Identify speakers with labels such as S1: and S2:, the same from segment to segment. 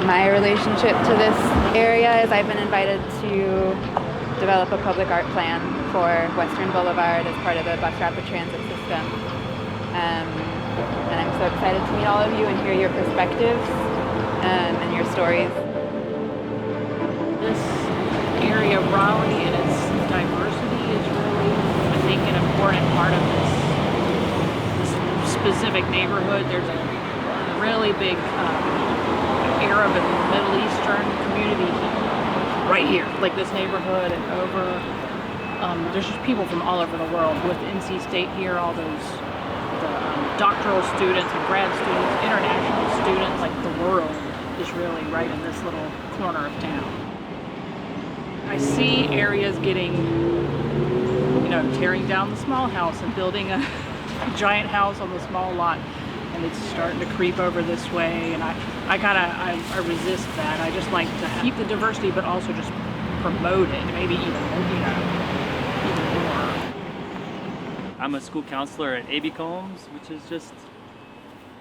S1: My relationship to this area is I've been invited to develop a public art plan for Western Boulevard as part of the bus rapid transit system. And I'm so excited to meet all of you and hear your perspectives and your stories.
S2: This area of Raleigh and its diversity is really, I think, an important part of this specific neighborhood. There's a really big Arab and Middle Eastern community right here, like this neighborhood and over. There's just people from all over the world. With NC State here, all those doctoral students and grad students, international students, like the world is really right in this little corner of town. I see areas getting, tearing down the small house and building a giant house on the small lot, and it's starting to creep over this way, and I resist that. I just like to keep the diversity, but also just promote it, maybe even more.
S3: I'm a school counselor at A.B. Combs, which is just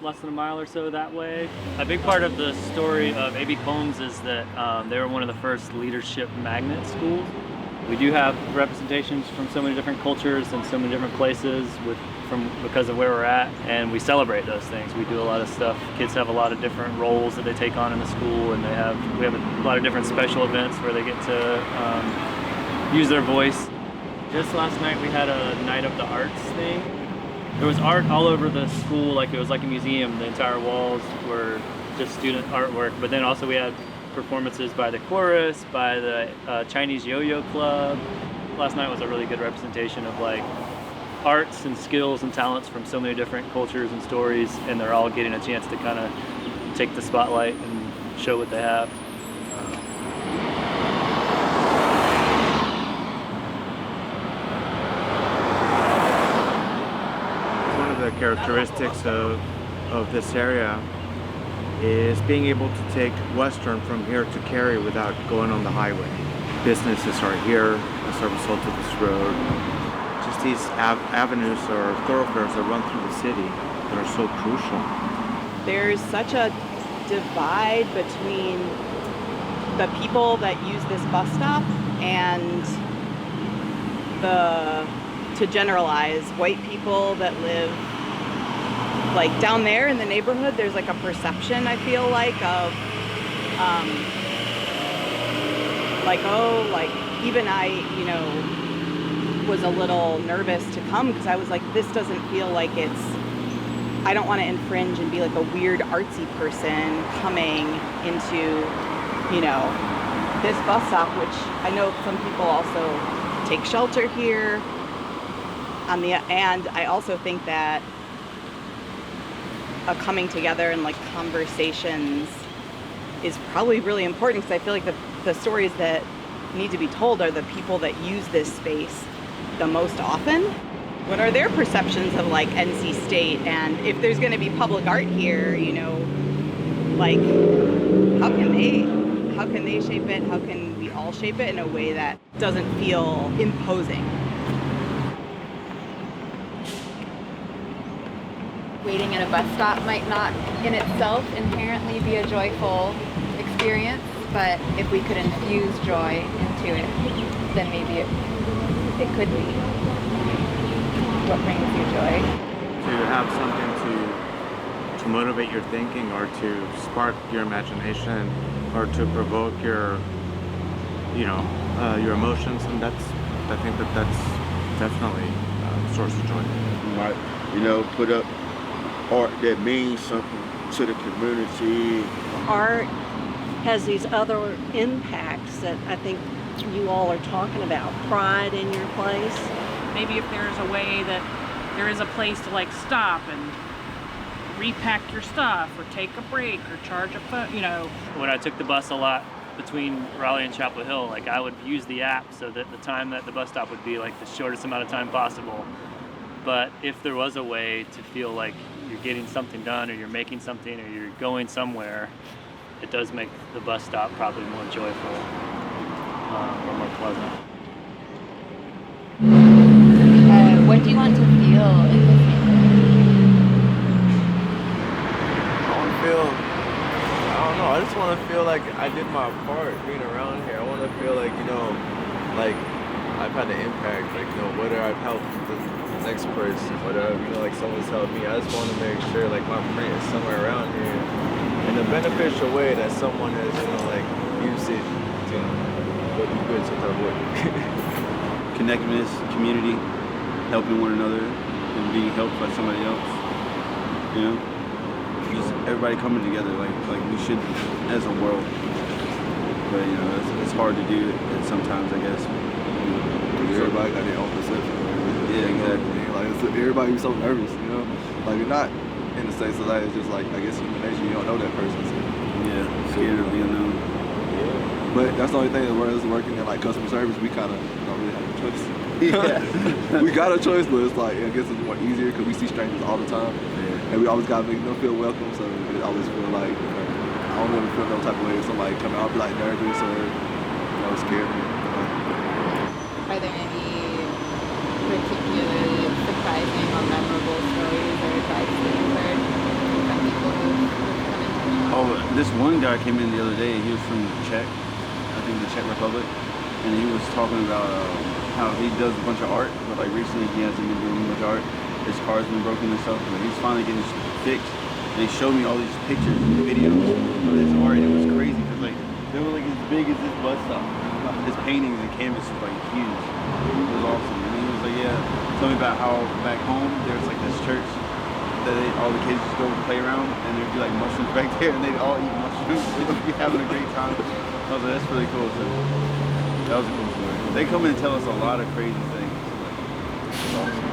S3: less than a mile or so that way. A big part of the story of A.B. Combs is that they were one of the first leadership magnet schools. We do have representations from so many different cultures and so many different places because of where we're at, and we celebrate those things. We do a lot of stuff. Kids have a lot of different roles that they take on in the school, and we have a lot of different special events where they get to use their voice. Just last night we had a Night of the Arts thing. There was art all over the school, like it was like a museum. The entire walls were just student artwork, but then also we had performances by the chorus, by the Chinese Yo-Yo Club. Last night was a really good representation of like arts and skills and talents from so many different cultures and stories, and they're all getting a chance to kind of take the spotlight and show what they have.
S4: The characteristics of this area is being able to take Western from here to Cary without going on the highway. Businesses are here as a result of this road. Just these avenues or thoroughfares that run through the city that are so crucial.
S5: There's such a divide between the people that use this bus stop and to generalize, white people that live like down there in the neighborhood. There's like a perception, I feel like, of even I, was a little nervous to come because I was like, this doesn't feel like I don't want to infringe and be like a weird artsy person coming into, this bus stop, which I know some people also take shelter here. And I also think that a coming together and like conversations is probably really important, because I feel like the stories that need to be told are the people that use this space the most often. What are their perceptions of like NC State, and if there's going to be public art here, like how can they shape it? How can we all shape it in a way that doesn't feel imposing?
S1: Waiting at a bus stop might not in itself inherently be a joyful experience, but if we could infuse joy into it, then maybe it could be. What brings you joy?
S4: To have something to motivate your thinking, or to spark your imagination, or to provoke your emotions, and I think that's definitely a source of joy.
S6: Might, put up art that means something to the community.
S7: Art has these other impacts that I think you all are talking about. Pride in your place.
S2: Maybe if there's a way that there is a place to like stop and repack your stuff, or take a break, or charge a phone,
S3: When I took the bus a lot between Raleigh and Chapel Hill, like I would use the app so that the time at the bus stop would be like the shortest amount of time possible. But if there was a way to feel like you're getting something done, or you're making something, or you're going somewhere, it does make the bus stop probably more joyful or more pleasant.
S1: What do you want to feel in this neighborhood?
S4: I want to feel, I don't
S8: want to feel like I did my part being around here. I want to feel like, like I've had an impact, like, whether I've helped the next person, whether, like someone's helped me. I just want to make sure like my print is somewhere around here in a beneficial way that someone has, like used it to do good to their work.
S9: Connectedness, community, helping one another, and being helped by somebody else. Just everybody coming together like we should as a world. But it's hard to do it sometimes, I guess.
S10: Everybody got their own perception.
S9: Yeah, exactly.
S10: Like everybody be so nervous, Like you're not in the state society. It's just like I guess human nature. You don't know that person. So.
S9: Yeah, scared of being known.
S10: But that's the only thing that we're working in like customer service. We kind of don't really have a choice.
S9: Yeah.
S10: We got a choice, but it's like I guess it's more easier because we see strangers all the time, and we always gotta make them feel welcome. So it always feel like I don't ever feel no type of way if somebody come out, I'll be like nervous or scared.
S1: Are there any particularly surprising or memorable stories or advice that you've heard from people who've come into
S9: Oh, this one guy came in the other day. He was from Czech, I think the Czech Republic, and he was talking about how he does a bunch of art, but like recently he hasn't been doing much art. His car's been broken and stuff, but he's finally getting it fixed. And he showed me all these pictures and videos of his art. It was crazy because like they were like as big as this bus stop. His paintings and canvas was like huge. It was awesome. And he was like, yeah, tell me about how back home there's like this church that all the kids just go play around and there'd be like mushrooms back there and they'd all eat mushrooms. They'd be having a great time. I was like, that's really cool. So that was a cool story. They come in and tell us a lot of crazy things. Like, it's awesome.